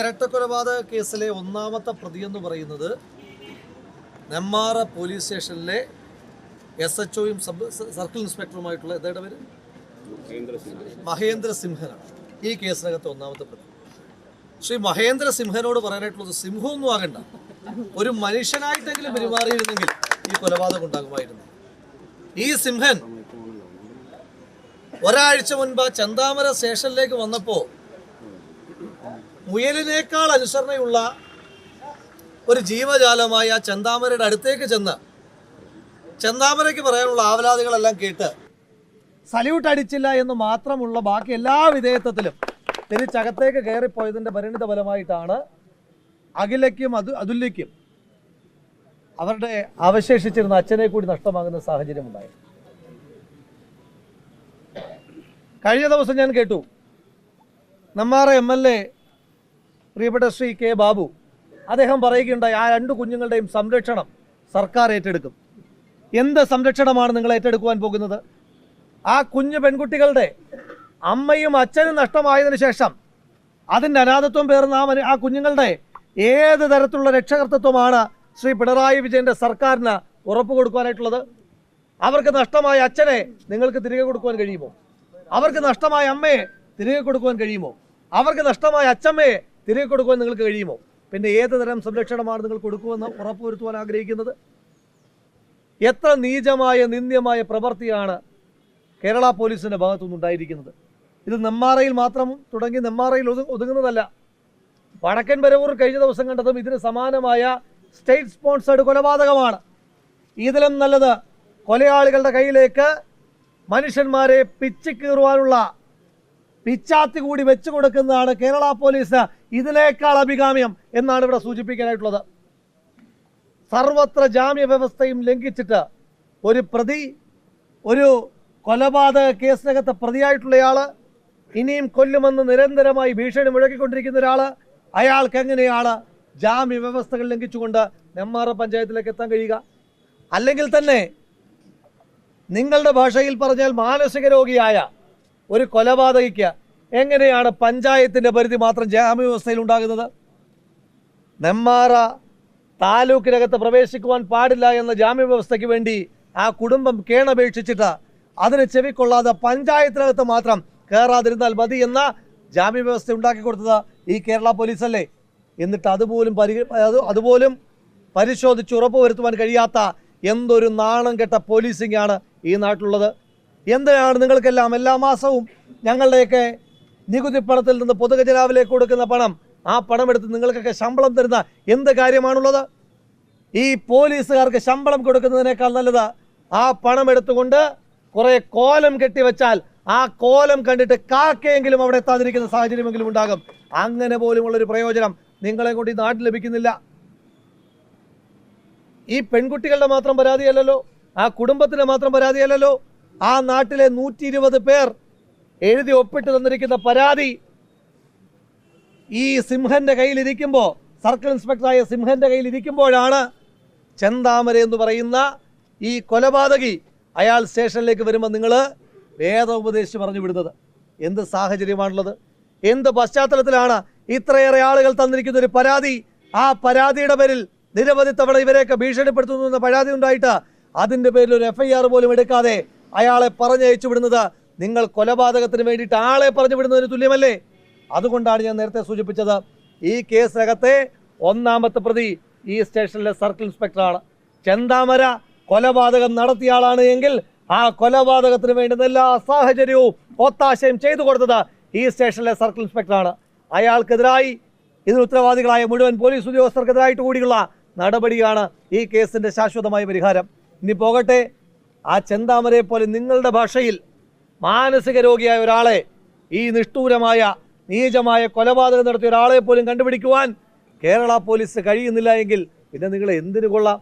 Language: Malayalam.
ഇരട്ടക്കൊലപാതക കേസിലെ ഒന്നാമത്തെ പ്രതി എന്ന് പറയുന്നത് നെന്മാറ പോലീസ് സ്റ്റേഷനിലെ SHOയും സർക്കിൾ ഇൻസ്പെക്ടറുമായിട്ടുള്ള പേര് മഹേന്ദ്ര സിംഹനാണ് ഈ കേസിനകത്ത് ഒന്നാമത്തെ പ്രതി. ശ്രീ മഹേന്ദ്ര സിംഹനോട് പറയാനായിട്ടുള്ളത് സിംഹമൊന്നും ആകണ്ട, ഒരു മനുഷ്യനായിട്ടെങ്കിലും പെരുമാറിയിരുന്നെങ്കിൽ ഈ കൊലപാതകം ഉണ്ടാകുമായിരുന്നു. ഈ സിംഹൻ ഒരാഴ്ച മുൻപ് ചെന്താമര സ്റ്റേഷനിലേക്ക് വന്നപ്പോൾ മുയലിനേക്കാൾ അനുസരണയുള്ള ഒരു ജീവജാലമായ ചെന്താമരയുടെ അടുത്തേക്ക് ചെന്ന് ചെന്താമരയ്ക്ക് പറയാനുള്ള ആവലാതികളെല്ലാം കേട്ട് സല്യൂട്ട് അടിച്ചില്ല എന്ന് മാത്രമുള്ള ബാക്കി എല്ലാ വിധേയത്വത്തിലും തിരിച്ചകത്തേക്ക് കയറിപ്പോയതിൻ്റെ പരിണിത ഫലമായിട്ടാണ് അഖിലയ്ക്കും അതുല്യയ്ക്കും അവരുടെ അവശേഷിച്ചിരുന്ന അച്ഛനെ കൂടി നഷ്ടമാകുന്ന സാഹചര്യം ഉണ്ടായി. കഴിഞ്ഞ ദിവസം ഞാൻ കേട്ടു, നെന്മാറ MLA പ്രിയപ്പെട്ട ശ്രീ K. ബാബു അദ്ദേഹം പറയുകയുണ്ടായി, ആ രണ്ട് കുഞ്ഞുങ്ങളുടെയും സംരക്ഷണം സർക്കാർ ഏറ്റെടുക്കും. എന്ത് സംരക്ഷണമാണ് നിങ്ങൾ ഏറ്റെടുക്കുവാൻ പോകുന്നത്? ആ കുഞ്ഞു പെൺകുട്ടികളുടെ അമ്മയും അച്ഛനും നഷ്ടമായതിനു ശേഷം അതിൻ്റെ അനാഥത്വം പേർന്ന ആ കുഞ്ഞുങ്ങളുടെ ഏത് തരത്തിലുള്ള രക്ഷകർത്തത്വമാണ് ശ്രീ പിണറായി വിജയൻ്റെ സർക്കാരിന് ഉറപ്പ് കൊടുക്കുവാനായിട്ടുള്ളത്? അവർക്ക് നഷ്ടമായ അച്ഛനെ നിങ്ങൾക്ക് തിരികെ കൊടുക്കുവാൻ കഴിയുമോ? അവർക്ക് നഷ്ടമായ അമ്മയെ തിരികെ കൊടുക്കുവാൻ കഴിയുമോ? അവർക്ക് നഷ്ടമായ അച്ഛമ്മയെ തിരികെ കൊടുക്കുവാൻ നിങ്ങൾക്ക് കഴിയുമോ? പിന്നെ ഏത് തരം സംരക്ഷണമാണ് നിങ്ങൾ കൊടുക്കുമെന്ന് ഉറപ്പുവരുത്തുവാൻ ആഗ്രഹിക്കുന്നത്? എത്ര നീചമായ നിന്ദ്യമായ പ്രവൃത്തിയാണ് കേരള പോലീസിൻ്റെ ഭാഗത്തുനിന്നുണ്ടായിരിക്കുന്നത്. ഇത് നെന്മാറയിൽ മാത്രം തുടങ്ങി നെന്മാറയിൽ ഒതുങ്ങുന്നതല്ല. വടക്കൻ പരവൂർ കഴിഞ്ഞ ദിവസം കണ്ടതും ഇതിന് സമാനമായ സ്റ്റേറ്റ് സ്പോൺസേഡ് കൊലപാതകമാണ്. ഇതിലും നല്ലത് കൊലയാളികളുടെ കയ്യിലേക്ക് മനുഷ്യന്മാരെ പിച്ചിക്കീറുവാനുള്ള പിച്ചാത്തി കൂടി വെച്ചു കൊടുക്കുന്നതാണ് കേരള പോലീസ് ഇതിനേക്കാൾ അഭികാമ്യം എന്നാണ് ഇവിടെ സൂചിപ്പിക്കാനായിട്ടുള്ളത്. സർവത്ര ജാമ്യ വ്യവസ്ഥയും ലംഘിച്ചിട്ട് ഒരു പ്രതി, ഒരു കൊലപാതക കേസിനകത്ത് പ്രതിയായിട്ടുള്ളയാൾ, ഇനിയും കൊല്ലുമെന്ന് നിരന്തരമായി ഭീഷണി മുഴക്കിക്കൊണ്ടിരിക്കുന്ന ഒരാൾ, അയാൾക്ക് എങ്ങനെയാണ് ജാമ്യ വ്യവസ്ഥകൾ ലംഘിച്ചുകൊണ്ട് നെന്മാറ പഞ്ചായത്തിലേക്ക് എത്താൻ കഴിയുക? അല്ലെങ്കിൽ തന്നെ നിങ്ങളുടെ ഭാഷയിൽ പറഞ്ഞാൽ മാനസിക രോഗിയായ ഒരു കൊലപാതകിക്ക് എങ്ങനെയാണ് പഞ്ചായത്തിൻ്റെ പരിധി മാത്രം ജാമ്യവ്യവസ്ഥയിൽ ഉണ്ടാകുന്നത്? നെന്മാറ താലൂക്കിനകത്ത് പ്രവേശിക്കുവാൻ പാടില്ല എന്ന ജാമ്യവ്യവസ്ഥയ്ക്ക് വേണ്ടി ആ കുടുംബം കേണപേക്ഷിച്ചിട്ട് അതിന് ചെവിക്കൊള്ളാതെ പഞ്ചായത്തിനകത്ത് മാത്രം കയറാതിരുന്നാൽ മതി എന്ന ജാമ്യവ്യവസ്ഥ ഉണ്ടാക്കി കൊടുത്തത് ഈ കേരള പോലീസല്ലേ? എന്നിട്ട് അതുപോലും പരിശോധിച്ച് ഉറപ്പുവരുത്തുവാൻ കഴിയാത്ത എന്തൊരു നാണം കെട്ട പോലീസിംഗ് ആണ് ഈ നാട്ടിലുള്ളത്. എന്തിനാണ് നിങ്ങൾക്കെല്ലാം എല്ലാ മാസവും ഞങ്ങളുടെയൊക്കെ നികുതി പണത്തിൽ നിന്ന് പൊതുഖജനാവിലേക്ക് കൊടുക്കുന്ന പണം, ആ പണമെടുത്ത് നിങ്ങൾക്കൊക്കെ ശമ്പളം തരുന്ന എന്ത് കാര്യമാണുള്ളത്? ഈ പോലീസുകാർക്ക് ശമ്പളം കൊടുക്കുന്നതിനേക്കാൾ നല്ലത് ആ പണം എടുത്തുകൊണ്ട് കുറേ കോലം കെട്ടിവെച്ചാൽ ആ കോലം കണ്ടിട്ട് കാക്കയെങ്കിലും അവിടെ എത്താതിരിക്കുന്ന സാഹചര്യമെങ്കിലും ഉണ്ടാകും. അങ്ങനെ പോലുമുള്ളൊരു പ്രയോജനം നിങ്ങളെ കൊണ്ട് ഈ നാട്ടിൽ ലഭിക്കുന്നില്ല. ഈ പെൺകുട്ടികളുടെ മാത്രം പരാതിയല്ലല്ലോ, ആ കുടുംബത്തിൻ്റെ മാത്രം പരാതിയല്ലല്ലോ, ആ നാട്ടിലെ 120 പേർ എഴുതി ഒപ്പിട്ട് തന്നിരിക്കുന്ന പരാതി ഈ സിംഹൻ്റെ കയ്യിലിരിക്കുമ്പോൾ, സർക്കിൾ ഇൻസ്പെക്ടറായ സിംഹൻ്റെ കയ്യിലിരിക്കുമ്പോഴാണ് ചെന്താമര എന്ന് പറയുന്ന ഈ കൊലപാതകി അയാൾ സ്റ്റേഷനിലേക്ക് വരുമ്പോൾ നിങ്ങൾ വേദോപദേശിച്ച് പറഞ്ഞു വിടുന്നത്. എന്ത് സാഹചര്യമാണുള്ളത്? എന്ത് പശ്ചാത്തലത്തിലാണ് ഇത്രയേറെ ആളുകൾ തന്നിരിക്കുന്ന ഒരു പരാതി, ആ പരാതിയുടെ പേരിൽ നിരവധി തവണ ഇവരെയൊക്കെ ഭീഷണിപ്പെടുത്തുന്നു എന്ന പരാതി ഉണ്ടായിട്ട് അതിൻ്റെ പേരിൽ ഒരു FIR പോലും എടുക്കാതെ അയാളെ പറഞ്ഞയച്ചു വിടുന്നത് നിങ്ങൾ കൊലപാതകത്തിന് വേണ്ടിയിട്ട് ആളെ പറഞ്ഞു വിടുന്നതിന് തുല്യമല്ലേ? അതുകൊണ്ടാണ് ഞാൻ നേരത്തെ സൂചിപ്പിച്ചത്, ഈ കേസിനകത്തെ ഒന്നാമത്തെ പ്രതി ഈ സ്റ്റേഷനിലെ സർക്കിൾ ഇൻസ്പെക്ടറാണ്. ചെന്താമര കൊലപാതകം നടത്തിയ ആളാണ് എങ്കിൽ ആ കൊലപാതകത്തിന് വേണ്ടുന്ന എല്ലാ സാഹചര്യവും ഒത്താശയും ചെയ്തു കൊടുത്തത് ഈ സ്റ്റേഷനിലെ സർക്കിൾ ഇൻസ്പെക്ടറാണ്. അയാൾക്കെതിരായി ഇതിന് ഉത്തരവാദികളായ മുഴുവൻ പോലീസ് ഉദ്യോഗസ്ഥർക്കെതിരായിട്ട് കൂടിയുള്ള നടപടിയാണ് ഈ കേസിൻ്റെ ശാശ്വതമായ പരിഹാരം. ഇനി പോകട്ടെ, ആ ചെന്താമരയെ പോലെ നിങ്ങളുടെ ഭാഷയിൽ മാനസിക രോഗിയായ ഒരാളെ, ഈ നിഷ്ഠൂരമായ നീചമായ കൊലപാതകം നടത്തിയ ഒരാളെ പോലും കണ്ടുപിടിക്കുവാൻ കേരള പോലീസ് കഴിയുന്നില്ല എങ്കിൽ പിന്നെ നിങ്ങൾ എന്തിനു കൊള്ളാം?